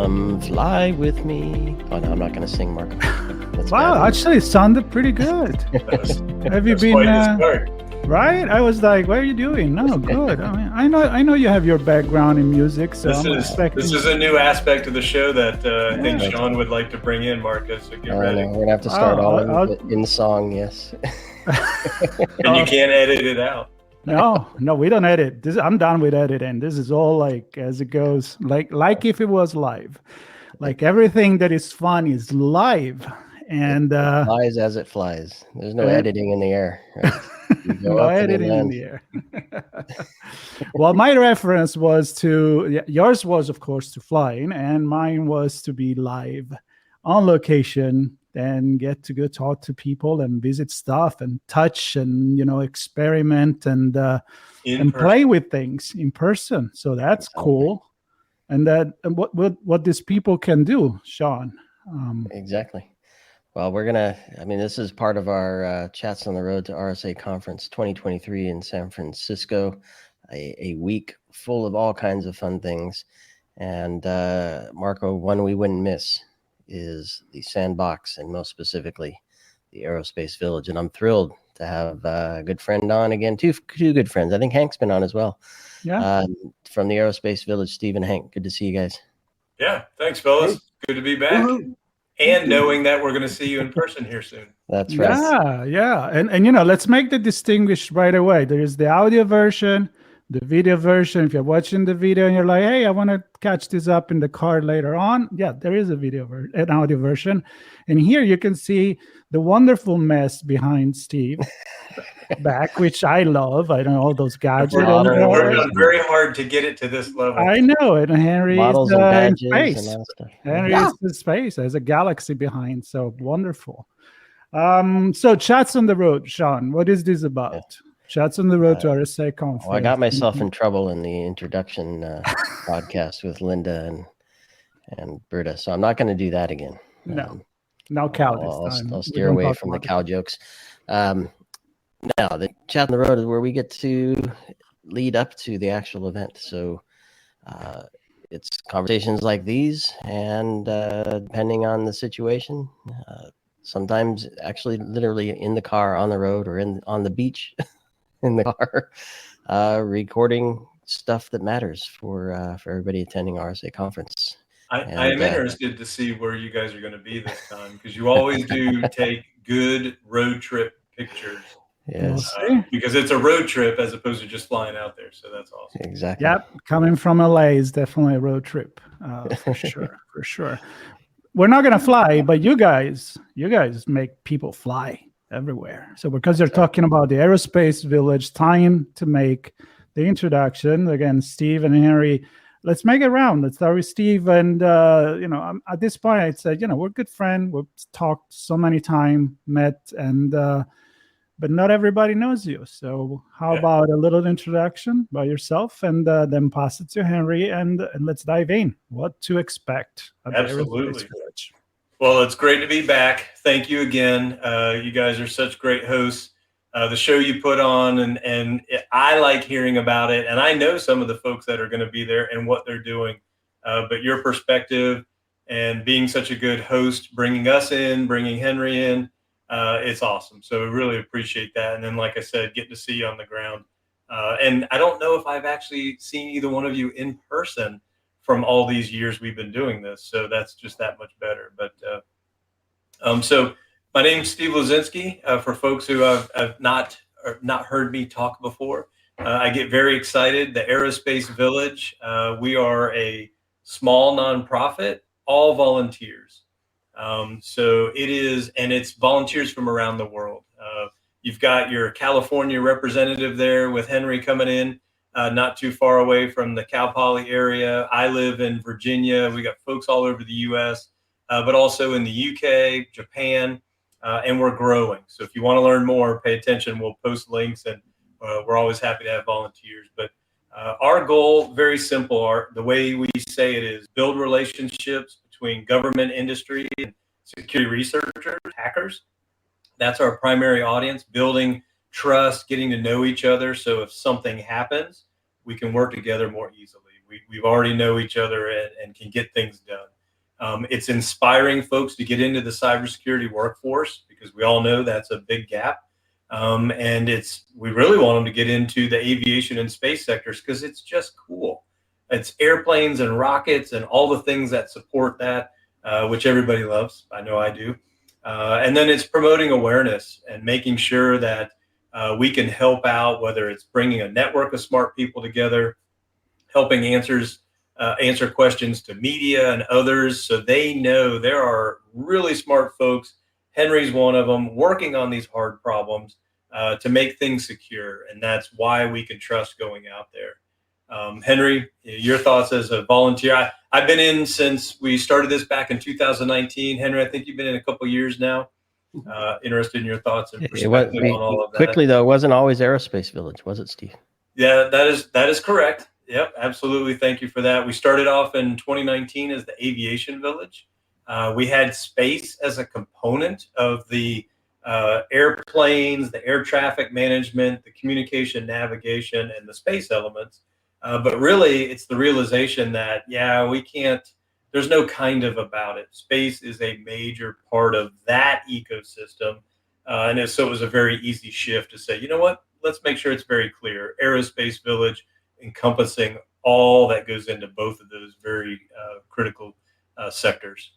Come fly with me. Oh, no, I'm not going to sing, Marco. Wow, actually, it sounded pretty good. Have you been... Right? I was like, what are you doing? No, good. I know you have your background in music, so this is a new aspect of the show that I think Sean would like to bring in, Marcus. So get ready. We're going to have to start in song, yes. And you can't edit it out. No, we don't edit. I'm done with editing. This is all like as it goes, like if it was live. Like everything that is fun is live. And it flies as it flies. There's no editing in the air. Right? No editing in the air. Well, my reference was yours was, of course, to flying, and mine was to be live on location and get to go talk to people and visit stuff and touch and, experiment and play with things in person. So that's cool. And what these people can do, Sean. Exactly. Well, this is part of our Chats on the Road to RSA Conference 2023 in San Francisco, a week full of all kinds of fun things. And Marco, one we wouldn't miss is the Sandbox, and most specifically, the Aerospace Village. And I'm thrilled to have a good friend on again, two good friends. I think Hank's been on as well. Yeah. From the Aerospace Village, Steve and Hank, good to see you guys. Yeah, thanks, fellas. Good to be back. Woo-hoo. And knowing that we're going to see you in person here soon. That's right. Yeah. And let's make the distinguish right away. There is the audio version, the video version. If you're watching the video and you're like, hey, I want to catch this up in the car later on. Yeah, there is an audio version. And here you can see the wonderful mess behind Steve back, which I love. I don't know, all those gadgets. We're working very hard to get it to this level. I know it. And Henry models is and badges in space. And all stuff. Henry is in space. There's a galaxy behind. So wonderful. So Chats on the Road, Sean, what is this about? Yeah. Chats on the Road to RSA Conference. Well, I got myself in trouble in the introduction podcast with Linda and Berta, so I'm not going to do that again. No cow this time. I'll steer away from the cow jokes. Now, the Chat on the Road is where we get to lead up to the actual event. So it's conversations like these, and depending on the situation, sometimes actually literally in the car, on the road, or on the beach in the car, recording stuff that matters for everybody attending RSA Conference. I am interested to see where you guys are going to be this time, because you always do take good road trip pictures. Yes. Because it's a road trip as opposed to just flying out there. So that's awesome. Exactly. Yep. Coming from LA is definitely a road trip. For sure. For sure. We're not going to fly, but you guys make people fly everywhere. So because they're talking about the Aerospace Village, time to make the introduction. Again, Steve and Henry, let's make it round. Let's start with Steve. And, at this point, I said, we're good friends. We've talked so many times, met, and but not everybody knows you. So how about a little introduction by yourself, and then pass it to Henry, and let's dive in. What to expect at Absolutely. the Aerospace Village. Well, it's great to be back. Thank you again. You guys are such great hosts. The show you put on, and I like hearing about it. And I know some of the folks that are going to be there and what they're doing. But your perspective and being such a good host, bringing us in, bringing Henry in, it's awesome. So we really appreciate that. And then, like I said, getting to see you on the ground. And I don't know if I've actually seen either one of you in person from all these years we've been doing this. So that's just that much better. But so my name's Steve Luczynski. For folks who have not heard me talk before, I get very excited. The Aerospace Village, we are a small nonprofit, all volunteers. So it is, and it's volunteers from around the world. You've got your California representative there with Henry coming in, not too far away from the Cal Poly area. I live in Virginia. We got folks all over the U.S., but also in the UK, Japan, and we're growing. So if you want to learn more, pay attention. We'll post links, and we're always happy to have volunteers. But our goal, very simple, the way we say it is build relationships between government, industry, and security researchers, hackers. That's our primary audience, building trust, getting to know each other. So if something happens, we can work together more easily. We've already know each other and can get things done. It's inspiring folks to get into the cybersecurity workforce because we all know that's a big gap. And we really want them to get into the aviation and space sectors because it's just cool. It's airplanes and rockets and all the things that support that, which everybody loves. I know I do. And then it's promoting awareness and making sure that we can help out, whether it's bringing a network of smart people together, helping answer questions to media and others so they know there are really smart folks. Henry's one of them, working on these hard problems to make things secure. And that's why we can trust going out there. Henry, your thoughts as a volunteer. I've been in since we started this back in 2019. Henry, I think you've been in a couple of years now. Interested in your thoughts and perspective on all of that. Quickly, though, it wasn't always Aerospace Village, was it, Steve? Yeah, that is correct. Yep, absolutely. Thank you for that. We started off in 2019 as the Aviation Village. We had space as a component of the airplanes, the air traffic management, the communication, navigation, and the space elements. But really, it's the realization that, we can't, there's no kind of about it. Space is a major part of that ecosystem. So it was a very easy shift to say, you know what, let's make sure it's very clear. Aerospace Village encompassing all that goes into both of those very critical sectors.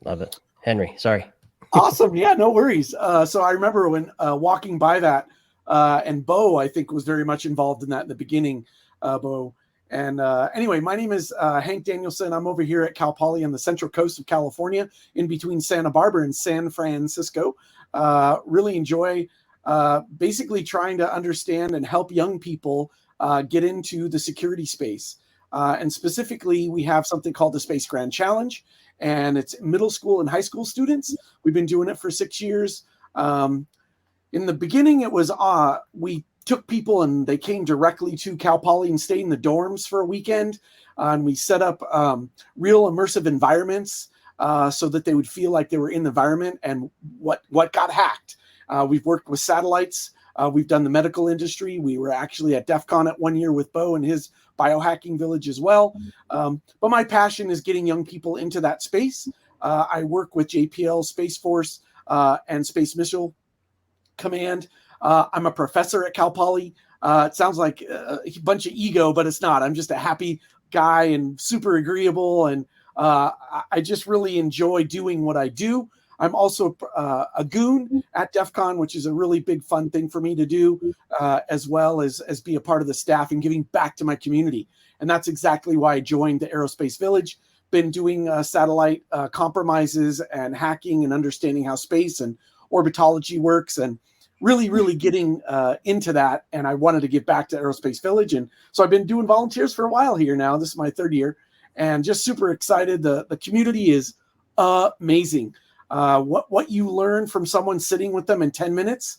Love it. Henry, sorry. Awesome. Yeah, no worries. So I remember when walking by that, and Bo, I think, was very much involved in that in the beginning, Bo. And anyway, my name is Hank Danielson. I'm over here at Cal Poly on the Central Coast of California, in between Santa Barbara and San Francisco. Really enjoy basically trying to understand and help young people get into the security space. And specifically, we have something called the Space Grand Challenge, and it's middle school and high school students. We've been doing it for 6 years. In the beginning, it was we took people and they came directly to Cal Poly and stayed in the dorms for a weekend. And we set up real immersive environments so that they would feel like they were in the environment and what got hacked. We've worked with satellites. We've done the medical industry. We were actually at DEF CON at 1 year with Bo and his biohacking village as well. But my passion is getting young people into that space. I work with JPL, Space Force, and Space Missile Command. I'm a professor at Cal Poly. It sounds like a bunch of ego, but it's not. I'm just a happy guy and super agreeable. And I just really enjoy doing what I do. I'm also a goon at DEF CON, which is a really big fun thing for me to do, as well as be a part of the staff and giving back to my community. And that's exactly why I joined the Aerospace Village. Been doing satellite compromises and hacking and understanding how space and orbitology works, and really getting into that. And I wanted to give back to Aerospace Village. And so I've been doing volunteers for a while here now. This is my 3rd year, and just super excited. The community is amazing. What you learn from someone sitting with them in 10 minutes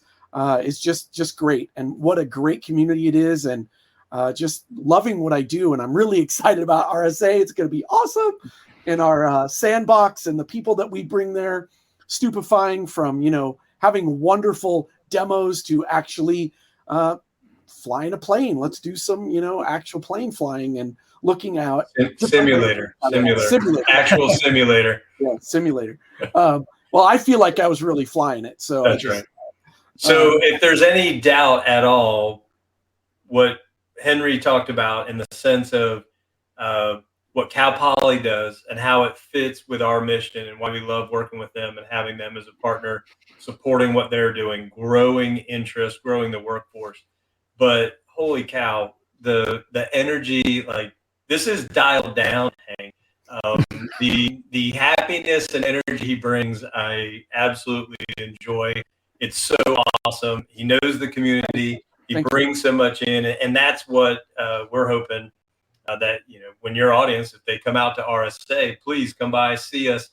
is just great. And what a great community it is. And just loving what I do. And I'm really excited about RSA. It's going to be awesome. And our Sandbox and the people that we bring there, stupefying, from, having wonderful demos to actually flying a plane. Let's do some, actual plane flying and looking out. Simulator. Actual simulator. Yeah, simulator. Well, I feel like I was really flying it. So that's right. So if there's any doubt at all, what Henry talked about in the sense of what Cal Poly does and how it fits with our mission and why we love working with them and having them as a partner, supporting what they're doing, growing interest, growing the workforce. But holy cow, the energy, like, this is dialed down, Hank. The happiness and energy he brings, I absolutely enjoy. It's so awesome. He knows the community. He brings so much in, and that's what we're hoping that, when your audience, if they come out to RSA, please come by, see us.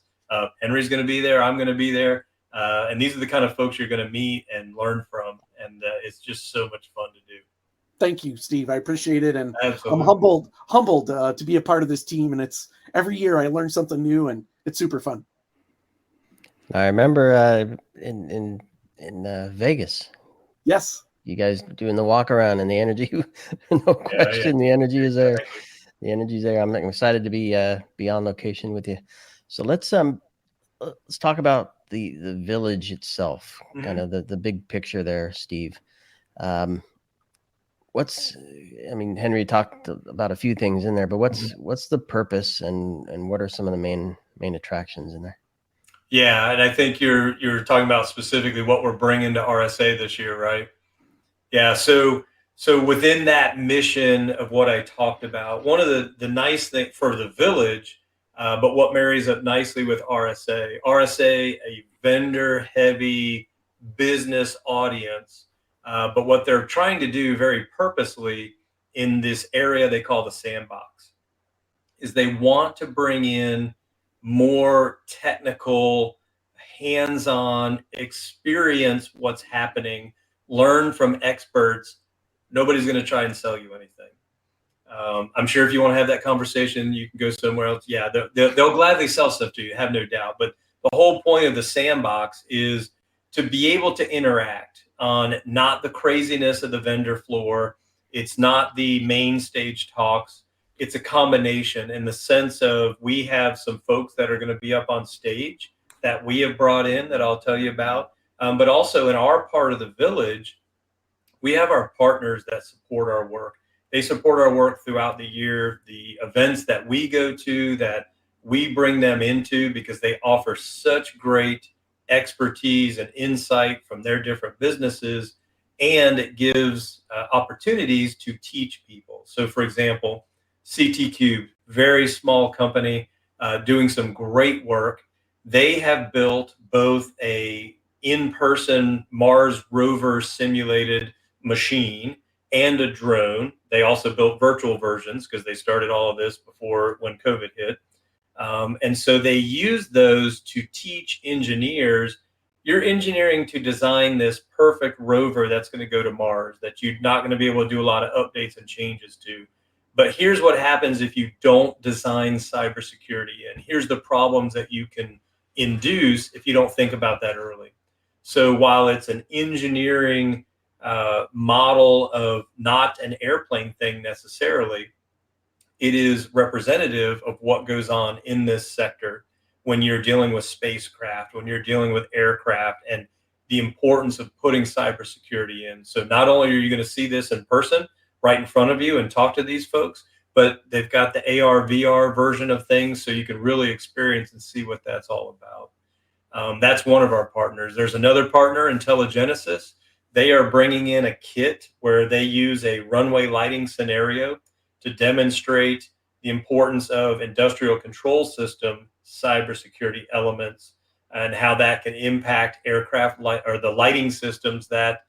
Henry's going to be there. I'm going to be there. And these are the kind of folks you're going to meet and learn from. And it's just so much fun to do. Thank you, Steve. I appreciate it. And Absolutely. I'm humbled to be a part of this team. And it's every year I learn something new, and it's super fun. I remember in Vegas. Yes. You guys doing the walk around, and the energy, no question, the energy is there. The energy's there. I'm excited to be on location with you. So let's talk about the village itself, kind of the big picture there, Steve. I mean, Henry talked about a few things in there, but what's the purpose and what are some of the main attractions in there? Yeah, and I think you're talking about specifically what we're bringing to RSA this year, right? Yeah, so within that mission of what I talked about, one of the nice thing for the village, but what marries up nicely with RSA, a vendor-heavy business audience, but what they're trying to do very purposely in this area they call the Sandbox is they want to bring in more technical, hands-on experience what's happening, learn from experts. Nobody's going to try and sell you anything. I'm sure if you want to have that conversation, you can go somewhere else. Yeah, they'll gladly sell stuff to you, have no doubt. But the whole point of the Sandbox is to be able to interact on not the craziness of the vendor floor. It's not the main stage talks. It's a combination in the sense of we have some folks that are going to be up on stage that we have brought in that I'll tell you about. But also in our part of the village, we have our partners that support our work. They support our work throughout the year. The events that we go to, that we bring them into because they offer such great expertise and insight from their different businesses, and it gives opportunities to teach people. So for example, CT Cube, very small company doing some great work. They have built both a in-person Mars rover simulated machine and a drone. They also built virtual versions because they started all of this before when COVID hit. And so they use those to teach engineers, you're engineering to design this perfect rover that's going to go to Mars, that you're not going to be able to do a lot of updates and changes to. But here's what happens if you don't design cybersecurity, and here's the problems that you can induce if you don't think about that early. So while it's an engineering model of not an airplane thing necessarily, it is representative of what goes on in this sector when you're dealing with spacecraft, when you're dealing with aircraft, and the importance of putting cybersecurity in. So not only are you going to see this in person right in front of you and talk to these folks, but they've got the AR, VR version of things so you can really experience and see what that's all about. That's one of our partners. There's another partner, Intelligenesis. They are bringing in a kit where they use a runway lighting scenario to demonstrate the importance of industrial control system cybersecurity elements and how that can impact aircraft light or the lighting systems that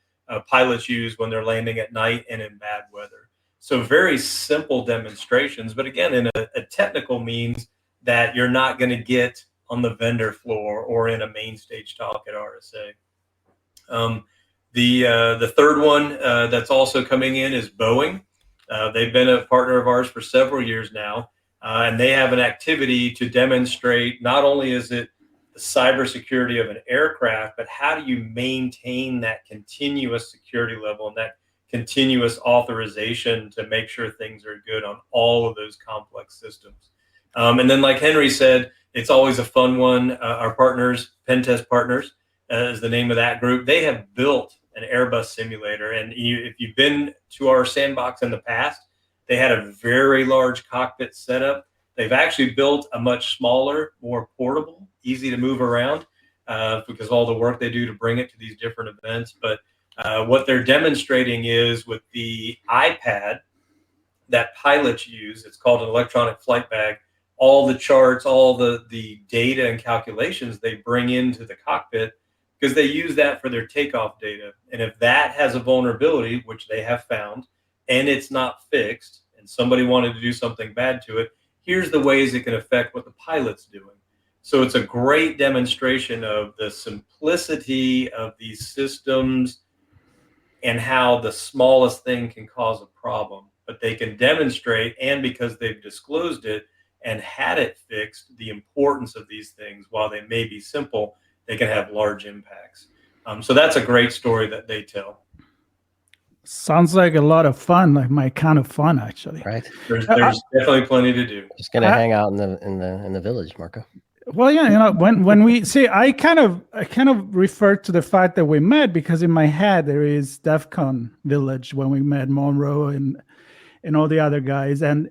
pilots use when they're landing at night and in bad weather. So very simple demonstrations, but again, in a technical means that you're not going to get on the vendor floor or in a main stage talk at RSA. The third one that's also coming in is Boeing. They've been a partner of ours for several years now, and they have an activity to demonstrate not only is it the cybersecurity of an aircraft, but how do you maintain that continuous security level and that continuous authorization to make sure things are good on all of those complex systems. And then like Henry said, it's always a fun one. Our partners, Pen Test Partners, is the name of that group. They have built an Airbus simulator. And if you've been to our Sandbox in the past, they had a very large cockpit setup. They've actually built a much smaller, more portable, easy to move around because of all the work they do to bring it to these different events. But what they're demonstrating is with the iPad that pilots use, it's called an electronic flight bag, all the charts, all the data and calculations they bring into the cockpit because they use that for their takeoff data. And if that has a vulnerability, which they have found, and it's not fixed, and somebody wanted to do something bad to it, here's the ways it can affect what the pilot's doing. So it's a great demonstration of the simplicity of these systems and how the smallest thing can cause a problem. But they can demonstrate, and because they've disclosed it and had it fixed, the importance of these things, while they may be simple, they can have large impacts. So that's a great story that they tell. Sounds like a lot of fun, like my kind of fun, actually. Right. There's definitely plenty to do. Just gonna hang out in the village, Marco. Well, yeah, when we see, I kind of refer to the fact that we met because in my head there is DEF CON Village when we met Monroe and all the other guys, and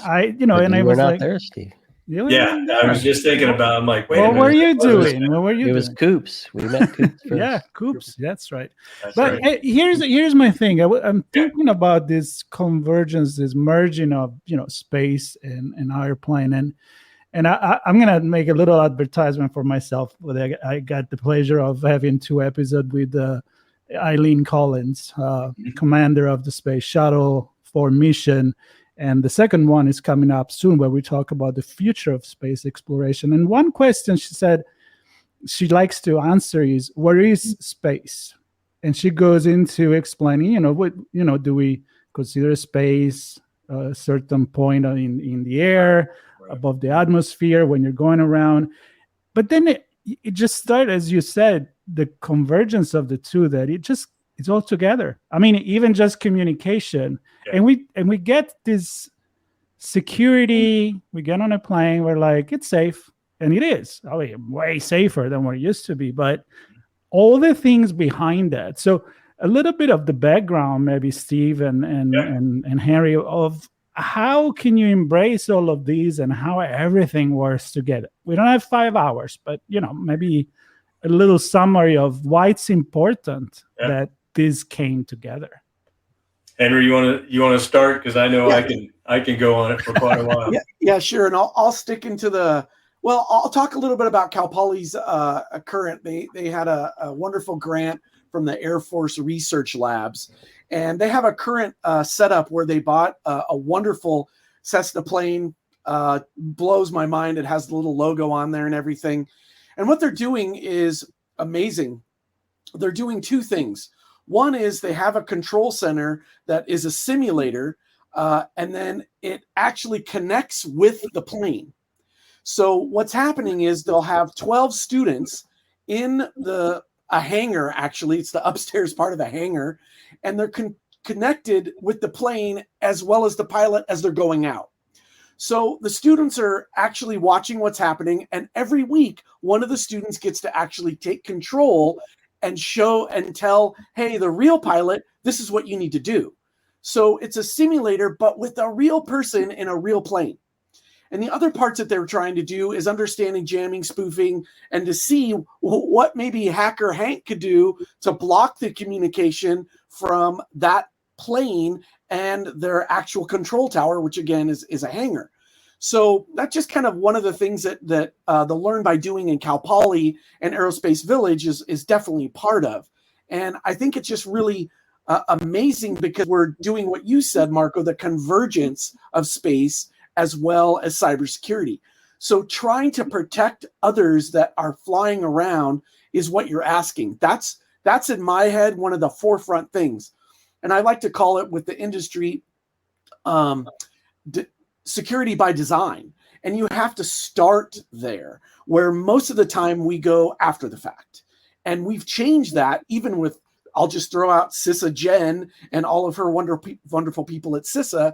I, But and you I were was not like, there, Steve. You Yeah, weren't I was there. just thinking about. I'm like, wait a What minute. were you What was doing? What were you It was doing? Coops. We met Coops first. Yeah, Coops. That's right. That's But right. here's my thing. I'm thinking about this convergence, this merging of space and airplane, and I'm gonna make a little advertisement for myself. I got the pleasure of having 2 episodes with Eileen Collins, commander of the Space Shuttle for mission. And the second one is coming up soon where we talk about the future of space exploration. And one question she said she likes to answer is, where is space? And she goes into explaining, do we consider space a certain point in the air, above the atmosphere when you're going around? But then it just started, as you said, the convergence of the two, that it's all together. I mean, even just communication. And we get this security. We get on a plane, we're like, it's safe. And it is. I mean, way safer than what it used to be. But all the things behind that. So a little bit of the background, maybe Steve and Harry, of how can you embrace all of these and how everything works together. We don't have 5 hours, but maybe a little summary of why it's important that this came together. Henry, you want to start, because I know I can go on it for quite a while. Yeah, sure. And I'll stick into I'll talk a little bit about Cal Poly's current. They had a wonderful grant from the Air Force Research Labs, and they have a current setup where they bought a wonderful Cessna plane. Blows my mind. It has the little logo on there and everything. And what they're doing is amazing. They're doing 2 things. One is they have a control center that is a simulator, and then it actually connects with the plane. So what's happening is they'll have 12 students in a hangar. Actually, it's the upstairs part of the hangar, and they're connected with the plane as well as the pilot as they're going out. So the students are actually watching what's happening, and every week one of the students gets to actually take control and show and tell, hey, the real pilot, this is what you need to do. So it's a simulator, but with a real person in a real plane. And the other parts that they're trying to do is understanding jamming, spoofing, and to see what maybe hacker Hank could do to block the communication from that plane and their actual control tower, which again is a hangar. So that's just kind of one of the things that the Learn by Doing in Cal Poly and Aerospace Village is definitely part of. And I think it's just really amazing because we're doing what you said, Marco, the convergence of space as well as cybersecurity. So trying to protect others that are flying around is what you're asking. That's in my head one of the forefront things. And I like to call it with the industry security by design. And you have to start there, where most of the time we go after the fact. And we've changed that even with, I'll just throw out CISA Jen and all of her wonderful people at CISA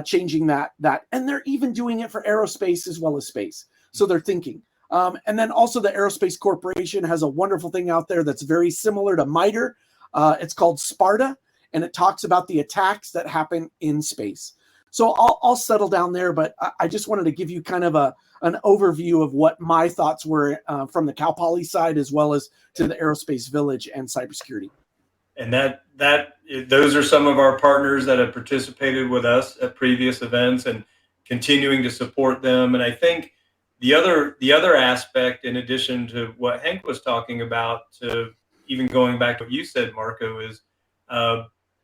changing that. And they're even doing it for aerospace as well as space. So they're thinking. And then also the Aerospace Corporation has a wonderful thing out there that's very similar to MITRE. It's called Sparta, and it talks about the attacks that happen in space. So I'll settle down there, but I just wanted to give you kind of an overview of what my thoughts were from the Cal Poly side as well as to the Aerospace Village and cybersecurity. And those are some of our partners that have participated with us at previous events and continuing to support them. And I think the other aspect, in addition to what Hank was talking about, to even going back to what you said, Marco, is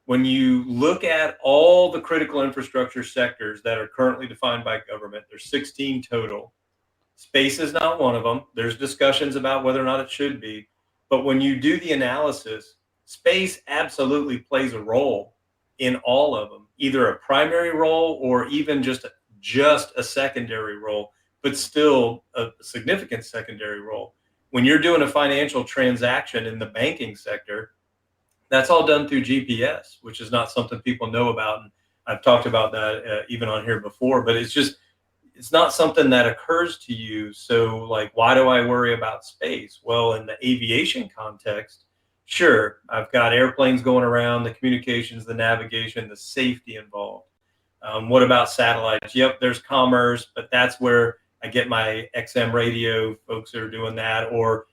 when you look at all the critical infrastructure sectors that are currently defined by government, there's 16 total. Space is not one of them. There's discussions about whether or not it should be. But when you do the analysis, space absolutely plays a role in all of them, either a primary role or even just a secondary role, but still a significant secondary role. When you're doing a financial transaction in the banking sector, that's all done through GPS, which is not something people know about. And I've talked about that even on here before, but it's just it's not something that occurs to you. So like, why do I worry about space? Well, in the aviation context, sure, I've got airplanes going around, the communications, the navigation, the safety involved. What about satellites? Yep, there's commerce, but that's where I get my XM radio folks that are doing that, or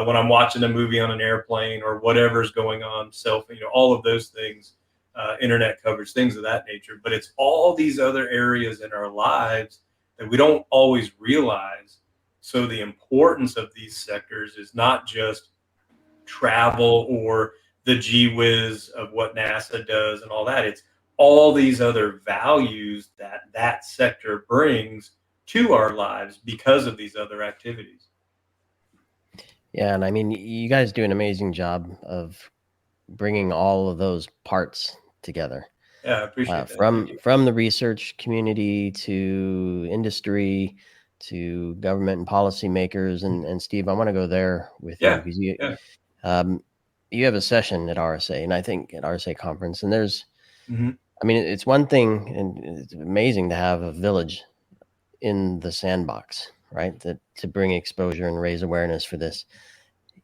when I'm watching a movie on an airplane or whatever's going on, all of those things, internet coverage, things of that nature. But it's all these other areas in our lives that we don't always realize. So the importance of these sectors is not just travel or the gee whiz of what NASA does and all that. It's all these other values that that sector brings to our lives because of these other activities. Yeah, and I mean, you guys do an amazing job of bringing all of those parts together. Yeah, I appreciate that. From the research community to industry to government and policymakers. And Steve, I want to go there with you because you have a session at RSA, and I think at RSA Conference, and there's, I mean, it's one thing, and it's amazing to have a village in the Sandbox, right? To bring exposure and raise awareness for this.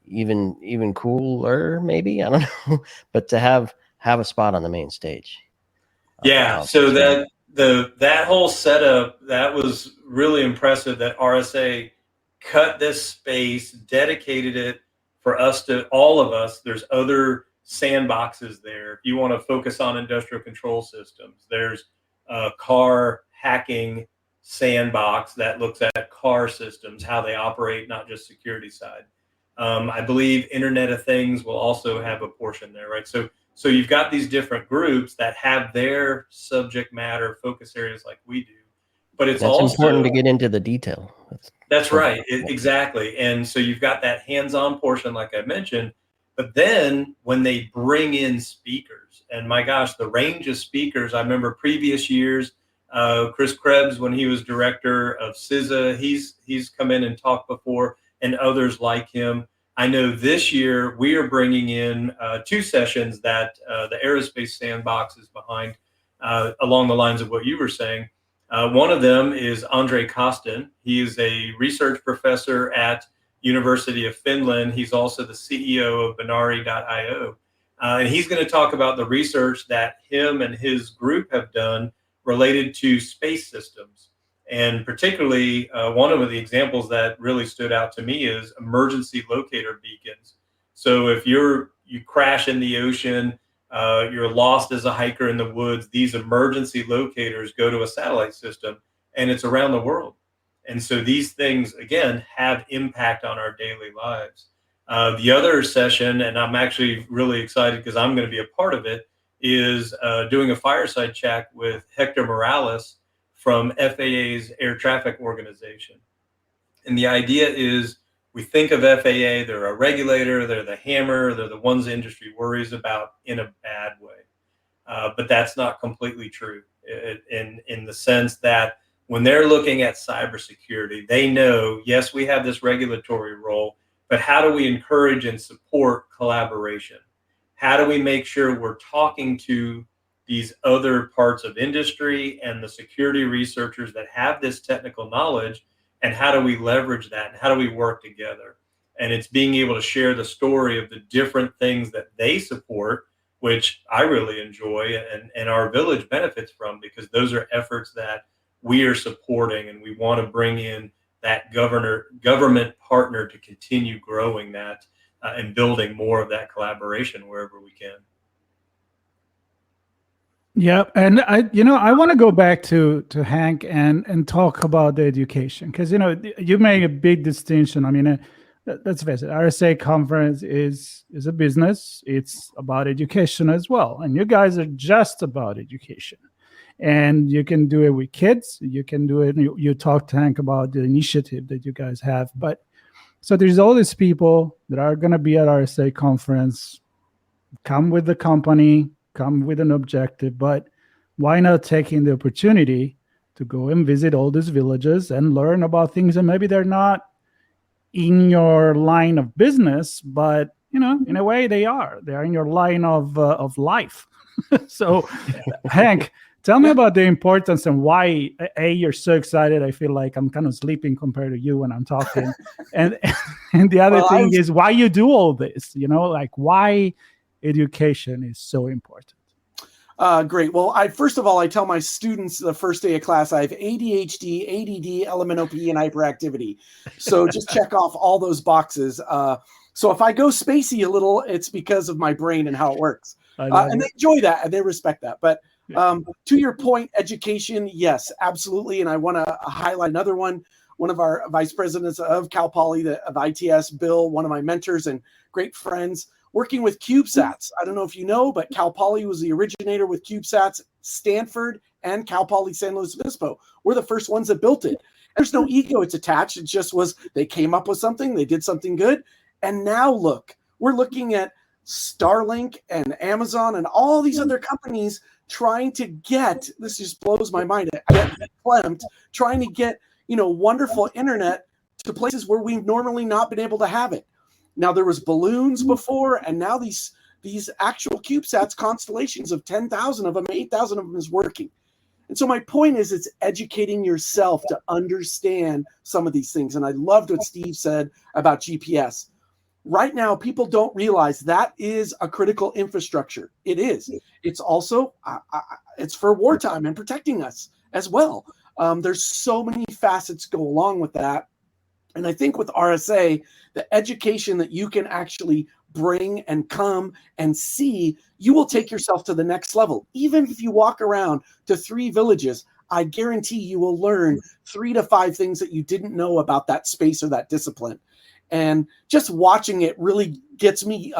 Even cooler, maybe, I don't know, but to have a spot on the main stage. Yeah, so that whole setup, that was really impressive, that RSA cut this space, dedicated it for us to, all of us. There's other sandboxes there. If you want to focus on industrial control systems, there's a car hacking sandbox that looks at car systems, how they operate, not just security side. I believe Internet of Things will also have a portion there, right? So you've got these different groups that have their subject matter focus areas like we do, but it's also important to get into the detail. That's right, exactly. And so you've got that hands-on portion, like I mentioned, but then when they bring in speakers, and my gosh, the range of speakers, I remember previous years, Chris Krebs, when he was director of CISA, he's come in and talked before, and others like him. I know this year we are bringing in 2 sessions that the Aerospace Sandbox is behind, along the lines of what you were saying. One of them is Andre Kostin. He is a research professor at University of Finland. He's also the CEO of Binary.io. And he's going to talk about the research that him and his group have done related to space systems. And particularly, one of the examples that really stood out to me is emergency locator beacons. So if you crash in the ocean, you're lost as a hiker in the woods, these emergency locators go to a satellite system, and it's around the world. And so these things, again, have impact on our daily lives. The other session, and I'm actually really excited because I'm going to be a part of it, is doing a fireside chat with Hector Morales from FAA's Air Traffic Organization. And the idea is, we think of FAA, they're a regulator, they're the hammer, they're the ones the industry worries about in a bad way. But that's not completely true in the sense that when they're looking at cybersecurity, they know, yes, we have this regulatory role, but how do we encourage and support collaboration? How do we make sure we're talking to these other parts of industry and the security researchers that have this technical knowledge, and how do we leverage that, and how do we work together? And it's being able to share the story of the different things that they support, which I really enjoy, and our village benefits from, because those are efforts that we are supporting, and we want to bring in that government partner to continue growing that and building more of that collaboration wherever we can. Yeah, and I want to go back to Hank and talk about the education, because you make a big distinction. I mean, let's face it, RSA Conference is a business. It's about education as well, and you guys are just about education. And you can do it with kids. You can do it. You talked to Hank about the initiative that you guys have, but so there's all these people that are going to be at RSA Conference, come with the company, come with an objective, but why not taking the opportunity to go and visit all these villages and learn about things that maybe they're not in your line of business, but in a way they are in your line of life. So Hank, Tell me about the importance and why, you're so excited. I feel like I'm kind of sleeping compared to you when I'm talking. and the other thing is why you do all this, like why education is so important. Great. Well, first of all, I tell my students the first day of class, I have ADHD, ADD, LMNOP, and hyperactivity. So just check off all those boxes. So if I go spacey a little, it's because of my brain and how it works. And they enjoy that and they respect that. But to your point, education, yes, absolutely. And I want to highlight another one. One of our vice presidents of Cal Poly, of ITS, Bill, one of my mentors and great friends, working with CubeSats. I don't know if you know, but Cal Poly was the originator with CubeSats. Stanford and Cal Poly San Luis Obispo were the first ones that built it. There's no ego it's attached. It just was, they came up with something, they did something good. And now look, we're looking at Starlink and Amazon and all these other companies trying to get, this just blows my mind, trying to get, wonderful internet to places where we've normally not been able to have it. Now there was balloons before, and now these actual CubeSats constellations of 10,000 of them, 8,000 of them is working. And so my point is, it's educating yourself to understand some of these things. And I loved what Steve said about GPS. Right now, people don't realize that is a critical infrastructure. It is. It's also, it's for wartime and protecting us as well. There's so many facets go along with that. And I think with RSA, the education that you can actually bring and come and see, you will take yourself to the next level. Even if you walk around to 3 villages, I guarantee you will learn 3 to 5 things that you didn't know about that space or that discipline. And just watching it really gets me,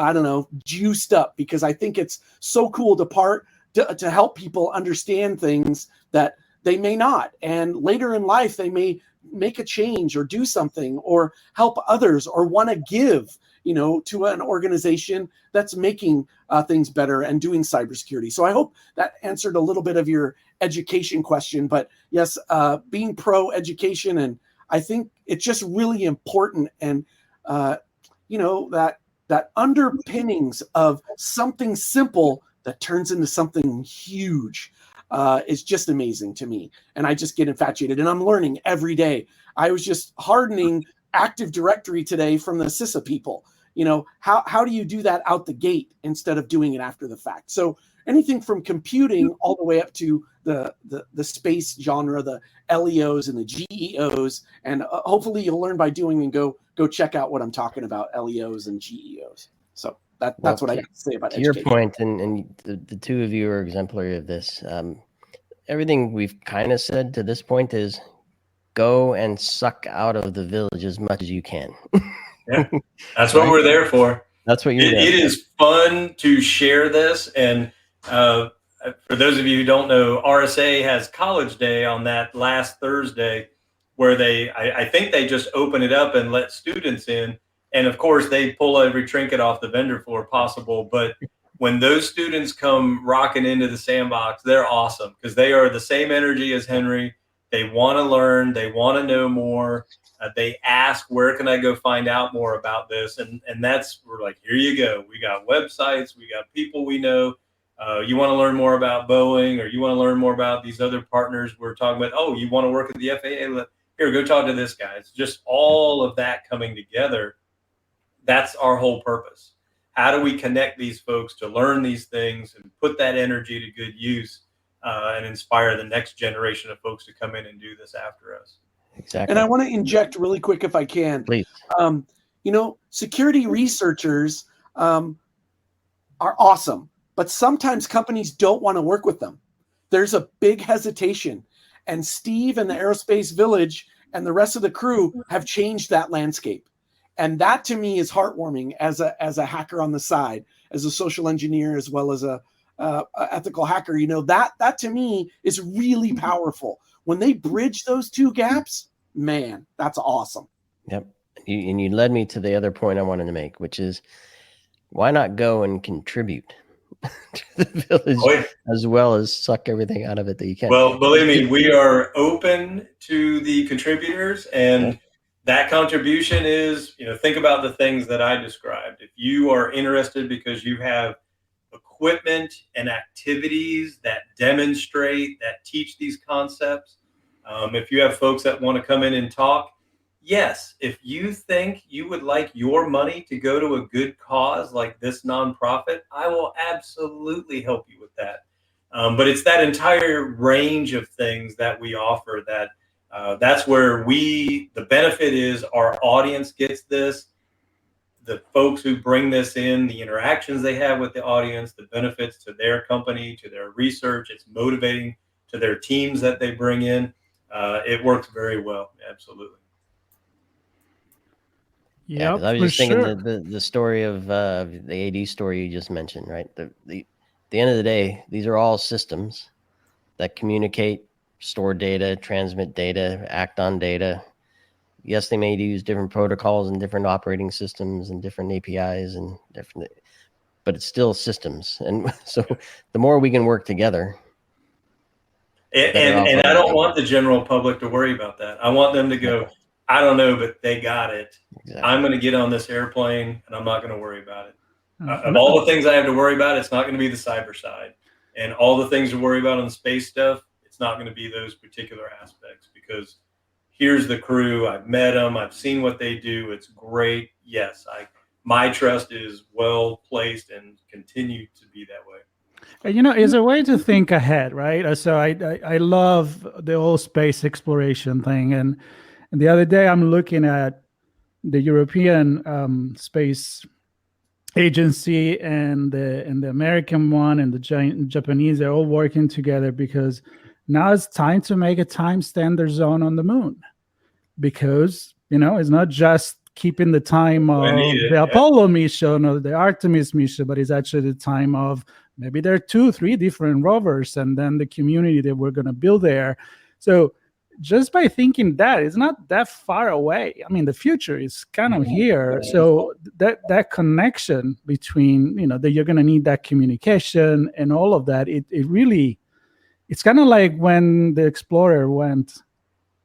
juiced up, because I think it's so cool to help people understand things that they may not. And later in life, they may make a change or do something or help others or want to give, to an organization that's making things better and doing cybersecurity. So I hope that answered a little bit of your education question. But yes, being pro education, and I think it's just really important. And, that underpinnings of something simple that turns into something huge is just amazing to me. And I just get infatuated, and I'm learning every day. I was just hardening Active Directory today from the CISA people. How do you do that out the gate instead of doing it after the fact? So anything from computing all the way up to the space genre, the LEOs and the GEOs, and hopefully you'll learn by doing, and go check out what I'm talking about, LEOs and GEOs. So that's what I got to say about education. To your point, and the two of you are exemplary of this. Everything we've kind of said to this point is go and suck out of the village as much as you can. Yeah, that's what we're there for. That's what you're there It is fun to share this. And for those of you who don't know, RSA has College Day on that last Thursday, where I think they just open it up and let students in. And of course, they pull every trinket off the vendor floor possible. But when those students come rocking into the Sandbox, they're awesome, because they are the same energy as Henry. They want to learn. They want to know more. They ask, where can I go find out more about this? And we're like, here you go. We got websites. We got people we know. You want to learn more about Boeing, or you want to learn more about these other partners we're talking about? Oh, you want to work at the FAA? Here, go talk to this guy. It's just all of that coming together. That's our whole purpose. How do we connect these folks to learn these things and put that energy to good use, and inspire the next generation of folks to come in and do this after us? Exactly. And I want to inject really quick, if I can. Please. Security researchers are awesome, but sometimes companies don't want to work with them. There's a big hesitation. And Steve and the Aerospace Village and the rest of the crew have changed that landscape. And that to me is heartwarming as a hacker on the side, as a social engineer, as well as a ethical hacker. That to me is really powerful. When they bridge those two gaps, man, that's awesome. Yep. And you led me to the other point I wanted to make, which is, why not go and contribute to the village as well as suck everything out of it that you can? Well, believe me, we are open to the contributors, and that contribution is, think about the things that I described. If you are interested because you have equipment and activities that demonstrate, that teach these concepts. If you have folks that want to come in and talk, yes, if you think you would like your money to go to a good cause like this nonprofit, I will absolutely help you with that. But it's that entire range of things that we offer that's where the benefit is our audience gets this, the folks who bring this in, the interactions they have with the audience, the benefits to their company, to their research, it's motivating to their teams that they bring in. It works very well. Absolutely. Yeah, 'cause Yep, I was for just thinking sure. the story of the AD story you just mentioned, right? The end of the day, these are all systems that communicate, store data, transmit data, act on data. Yes, they may use different protocols and different operating systems and different APIs and different, but it's still systems. And so the more we can work together, And I don't want the general public to worry about that. I want them to go, I don't know, but they got it. Exactly. I'm going to get on this airplane and I'm not going to worry about it. Of all the things I have to worry about, it's not going to be the cyber side. And all the things to worry about on the space stuff, it's not going to be those particular aspects, because here's the crew. I've met them. I've seen what they do. It's great. Yes, my trust is well placed and continue to be that way. It's a way to think ahead, right? So I love the whole space exploration thing. And the other day I'm looking at the European Space Agency and the American one and the Japanese. They're all working together because now it's time to make a time standard zone on the moon, because it's not just keeping the time of the Apollo mission or the Artemis mission, but it's actually the time of maybe there are 2-3 different rovers and then the community that we're going to build there. So just by thinking that, it's not that far away. I mean, the future is kind of here. So that connection between, that you're going to need that communication and all of that, it really, it's kind of like when the explorer went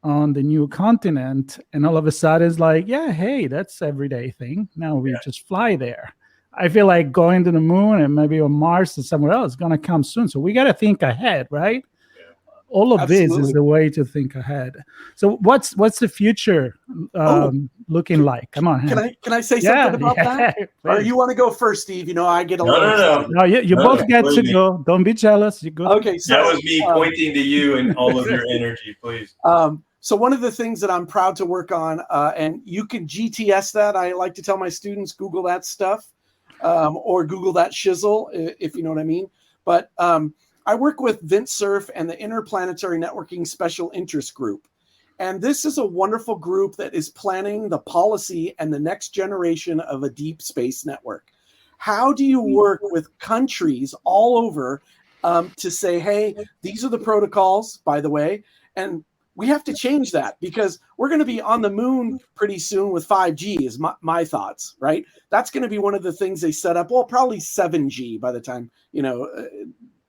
on the new continent and all of a sudden it's like, yeah, hey, that's everyday thing. Now we just fly there. I feel like going to the moon and maybe on Mars or somewhere else is going to come soon. So we got to think ahead, right? All of this is the way to think ahead. So what's the future looking like? Come on, can I say something about that? Or you want to go first, Steve? I get a little. No, you both get to go. Don't be jealous. You go. Okay, so that was me pointing to you and all of your energy, please. So one of the things that I'm proud to work on, and you can GTS that. I like to tell my students, Google that stuff, or Google that shizzle, if you know what I mean. But I work with Vint Cerf and the Interplanetary Networking Special Interest Group. And this is a wonderful group that is planning the policy and the next generation of a deep space network. How do you work with countries all over to say, hey, these are the protocols, by the way, and we have to change that because we're going to be on the moon pretty soon with 5G is my thoughts, right? That's going to be one of the things they set up. Well, probably 7G by the time,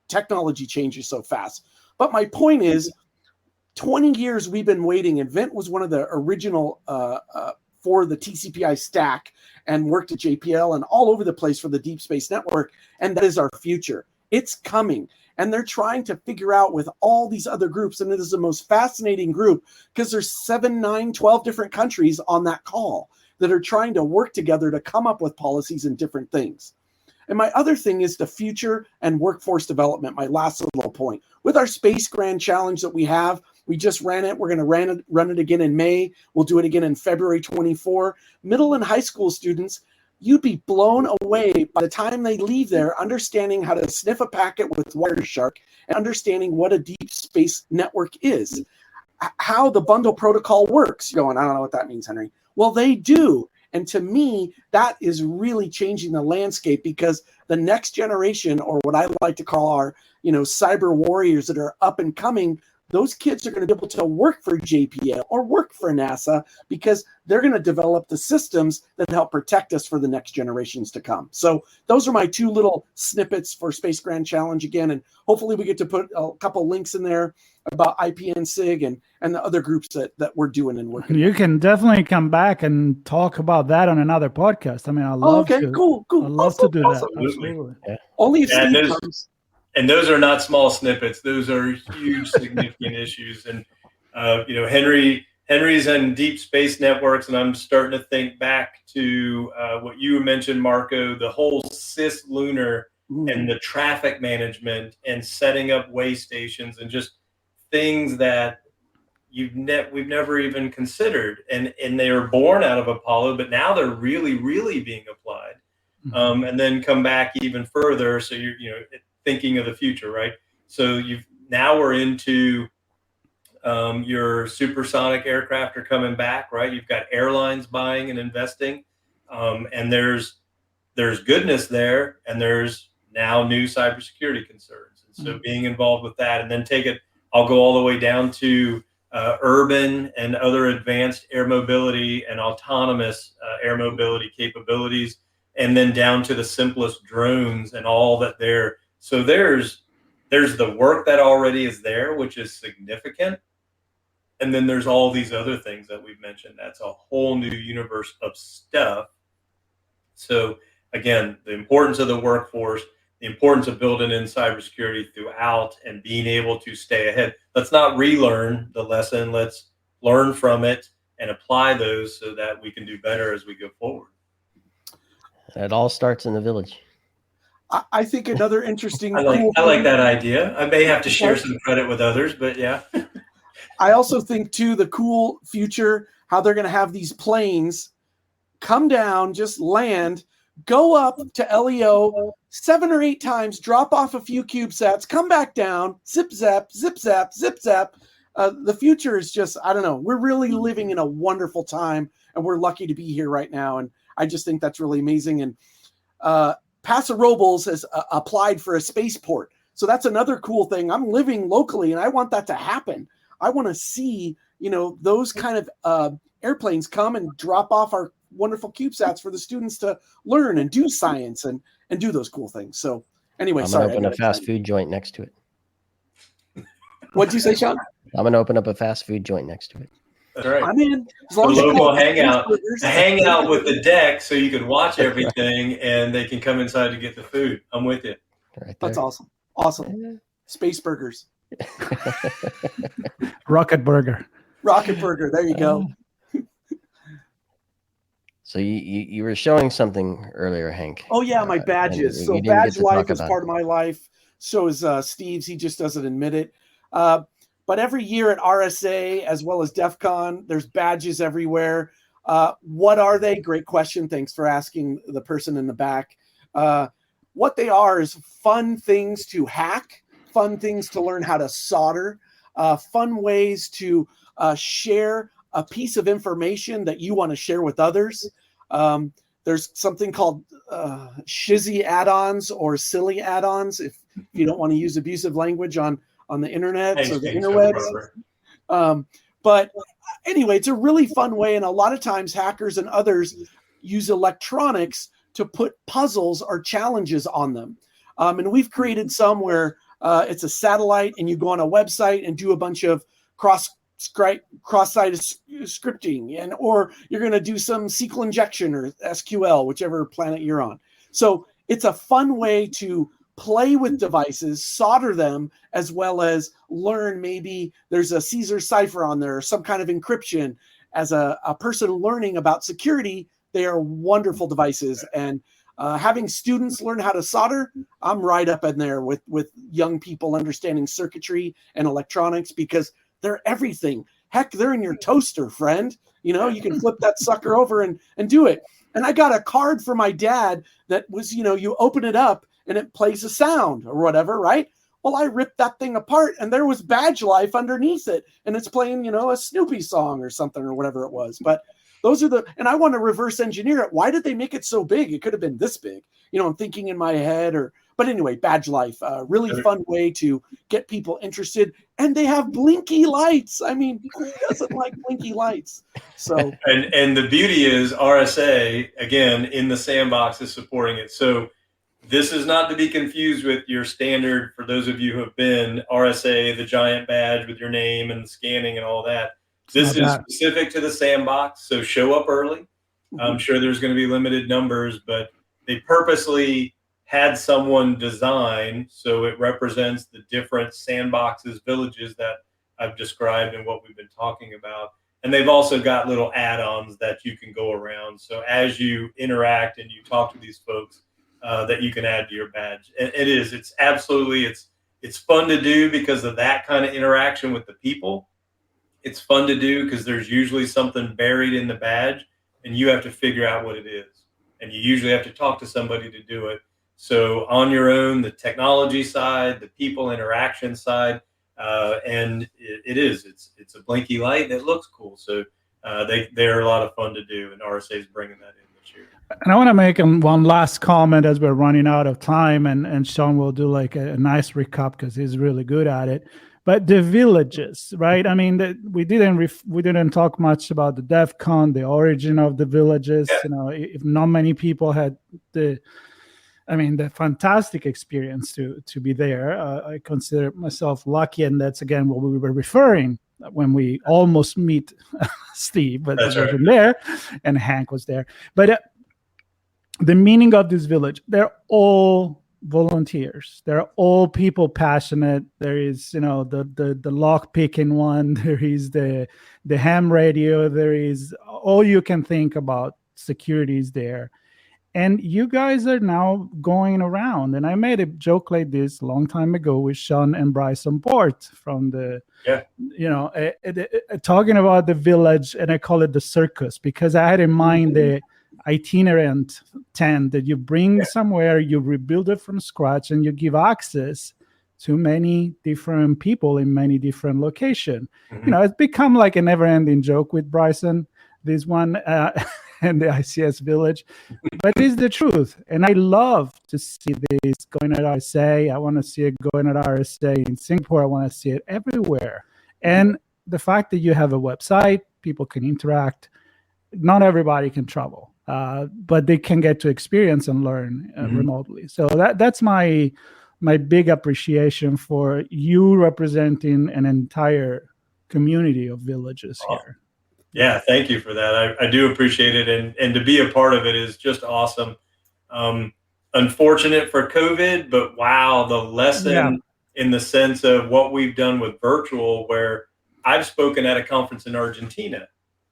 technology changes so fast. But my point is 20 years we've been waiting, and Vint was one of the original for the TCP/IP stack and worked at JPL and all over the place for the Deep Space Network. And that is our future. It's coming. And they're trying to figure out with all these other groups. And it is the most fascinating group because there's 7, 9, 12 different countries on that call that are trying to work together to come up with policies and different things. And my other thing is the future and workforce development, my last little point. With our Space Grand Challenge that we have, we just ran it. We're going to run it again in May. We'll do it again in February 24. Middle and high school students, you'd be blown away by the time they leave there, understanding how to sniff a packet with Wireshark and understanding what a deep space network is, how the bundle protocol works. You're going, I don't know what that means, Henry. Well, they do. And to me, that is really changing the landscape because the next generation, or what I like to call our, cyber warriors that are up and coming, those kids are going to be able to work for JPL or work for NASA because they're going to develop the systems that help protect us for the next generations to come. So those are my 2 little snippets for Space Grand Challenge again. And hopefully we get to put a couple links in there about IPN-SIG and the other groups that we're doing and working. You can definitely come back and talk about that on another podcast. I mean, I'd love to. Cool. I'd love to do that. Absolutely. Yeah. Only if Steve comes. And those are not small snippets. Those are huge, significant issues. And, Henry's in deep space networks, and I'm starting to think back to what you mentioned, Marco, the whole cislunar and the traffic management and setting up way stations and just things that we've never even considered. And they were born out of Apollo, but now they're really, really being applied. And then come back even further. So you're, thinking of the future, right? So now we're into your supersonic aircraft are coming back, right? You've got airlines buying and investing, and there's goodness there, and there's now new cybersecurity concerns. And so being involved with that, and then I'll go all the way down to urban and other advanced air mobility and autonomous air mobility capabilities, and then down to the simplest drones and all that there. So there's the work that already is there, which is significant. And then there's all these other things that we've mentioned. That's a whole new universe of stuff. So again, the importance of the workforce, the importance of building in cybersecurity throughout and being able to stay ahead. Let's not relearn the lesson. Let's learn from it and apply those so that we can do better as we go forward. It all starts in the village. I think another interesting. I like that idea. I may have to share some credit with others, but yeah. I also think too the cool future, how they're going to have these planes come down, just land, go up to LEO 7 or 8 times, drop off a few CubeSats, come back down, zip zap, zip zap, zip zap. The future is just, I don't know. We're really living in a wonderful time, and we're lucky to be here right now. And I just think that's really amazing. And Paso Robles has applied for a spaceport. So that's another cool thing. I'm living locally, and I want that to happen. I want to see, those kind of airplanes come and drop off our wonderful CubeSats for the students to learn and do science and do those cool things. So anyway, I'm going to open a fast food joint next to it. What'd you say, Sean? I'm going to open up a fast food joint next to it. That's right. I'm in. As long as local hangout with the deck so you can watch everything and they can come inside to get the food. I'm with you. Right there. That's awesome. Awesome. Space burgers. Rocket burger. Rocket burger. There you go. So you were showing something earlier, Hank. Oh yeah, my badges. So badge life is part of my life. So is Steve's. He just doesn't admit it. But every year at RSA, as well as DEF CON, there's badges everywhere. What are they? Great question. Thanks for asking the person in the back. What they are is fun things to hack, fun things to learn how to solder, fun ways to share a piece of information that you want to share with others. There's something called shizzy add-ons or silly add-ons, if you don't want to use abusive language on the internet or the interwebs. But anyway, it's a really fun way. And a lot of times hackers and others use electronics to put puzzles or challenges on them. And we've created some where it's a satellite and you go on a website and do a bunch of cross-site scripting, or you're going to do some SQL injection or SQL, whichever planet you're on. So it's a fun way to play with devices, solder them, as well as learn. Maybe there's a Caesar cipher on there or some kind of encryption. As a person learning about security, they are wonderful devices. And having students learn how to solder, I'm right up in there with young people understanding circuitry and electronics, because they're everything. Heck, they're in your toaster, friend. You can flip that sucker over and do it. And I got a card for my dad that was, you open it up and it plays a sound or whatever, right? Well, I ripped that thing apart and there was Badge Life underneath it. And it's playing, a Snoopy song or something or whatever it was. But those are and I want to reverse engineer it. Why did they make it so big? It could have been this big. I'm thinking in my head, But anyway, Badge Life, really fun way to get people interested. And they have blinky lights. I mean, who doesn't like blinky lights? So and the beauty is RSA, again, in the Sandbox is supporting it. So this is not to be confused with your standard, for those of you who have been, RSA, the giant badge with your name and the scanning and all that. This is specific to the Sandbox, so show up early. I'm sure there's going to be limited numbers, but they purposely had someone design so it represents the different sandboxes, villages that I've described and what we've been talking about. And they've also got little add-ons that you can go around. So as you interact and you talk to these folks, that you can add to your badge. And it's absolutely, it's fun to do because of that kind of interaction with the people. It's fun to do because there's usually something buried in the badge and you have to figure out what it is. And you usually have to talk to somebody to do it. So on your own, the technology side, the people interaction side, and it's a blinky light that looks cool. So they're a lot of fun to do, and RSA is bringing that in this year. And I want to make one last comment as we're running out of time, and Sean will do like a nice recap because he's really good at it. But the villages, right? I mean, we didn't talk much about the DEF CON, the origin of the villages. Yeah. You know, if not many people had the fantastic experience to be there. I consider myself lucky, and that's again what we were referring when we almost meet Steve, but he wasn't there, and Hank was there. But the meaning of this village, they're all volunteers. They're all people passionate. There is, the lock picking one. There is the ham radio. There is all you can think about security is there. And you guys are now going around. And I made a joke like this a long time ago with Sean and Bryson Port from talking about the village, and I call it the circus because I had in mind the itinerant tent that you bring somewhere, you rebuild it from scratch, and you give access to many different people in many different locations. It's become like a never-ending joke with Bryson, this one. And the ICS Village, but it's the truth. And I love to see this going at RSA. I want to see it going at RSA in Singapore. I want to see it everywhere. And the fact that you have a website, people can interact. Not everybody can travel, but they can get to experience and learn remotely. So that's my big appreciation for you representing an entire community of villages here. Yeah, thank you for that. I do appreciate it. And to be a part of it is just awesome. Unfortunate for COVID, but wow, the lesson in the sense of what we've done with virtual, where I've spoken at a conference in Argentina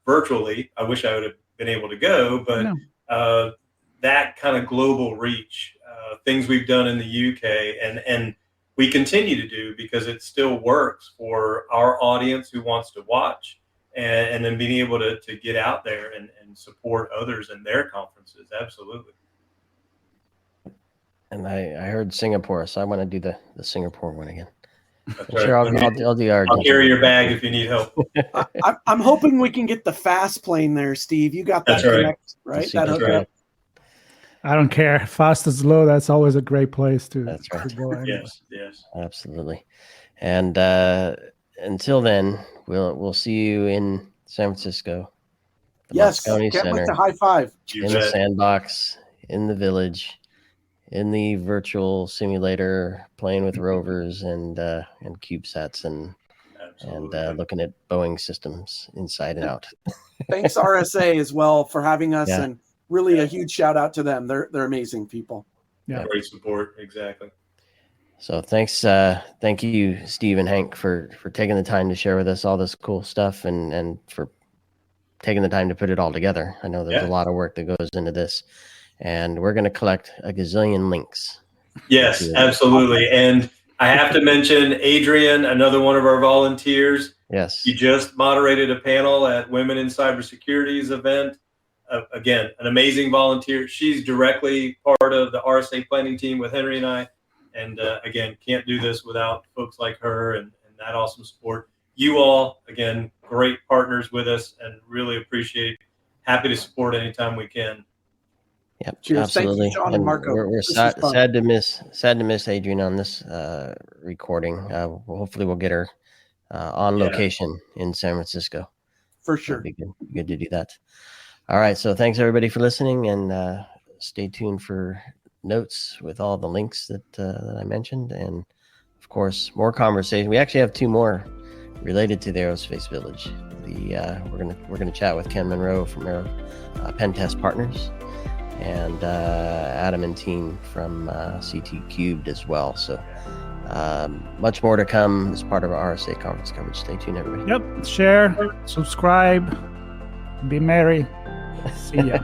virtually. I wish I would have been able to go, but that kind of global reach, things we've done in the UK and we continue to do because it still works for our audience who wants to watch. And then being able to get out there and support others in their conferences. Absolutely. And I heard Singapore, so I want to do the Singapore one again. Right. Sure, I'll do Argentina. I'll carry your bag if you need help. I'm hoping we can get the fast plane there, Steve. You got that connect, right? That's right. I don't care. Fast or slow, that's always a great place to. That's right. To go anyway. Yes. Absolutely. And until then, we'll see you in San Francisco. Yes, can't wait to high five. In the Sandbox, in the village, in the virtual simulator, playing with rovers and CubeSats and looking at Boeing systems inside and out. Thanks RSA as well for having us, and really a huge shout out to them. They're amazing people. Yeah, great support. Exactly. So thank you, Steve and Hank, for taking the time to share with us all this cool stuff and for taking the time to put it all together. I know there's a lot of work that goes into this, and we're going to collect a gazillion links. Yes, absolutely. And I have to mention Adrian, another one of our volunteers. Yes. You just moderated a panel at Women in Cybersecurity's event. Again, an amazing volunteer. She's directly part of the RSA planning team with Henry and I. And again, can't do this without folks like her and that awesome support. You all, again, great partners with us and really appreciate, happy to support anytime we can. Yep, Cheers. absolutely. Thank you, Sean and Marco. We're This was sad, fun. sad to miss Adrian on this recording. Hopefully, we'll get her on location in San Francisco. For sure. That'd be good to do that. All right, so thanks everybody for listening, and stay tuned for notes with all the links that I mentioned, and of course more conversation. We actually have 2 more related to the Aerospace Village. We're gonna chat with Ken Monroe from Pen Test Partners, and Adam and team from CT Cubed as well. So much more to come as part of our RSA Conference coverage. Stay tuned, everybody. Yep. Share, subscribe, be merry. See ya.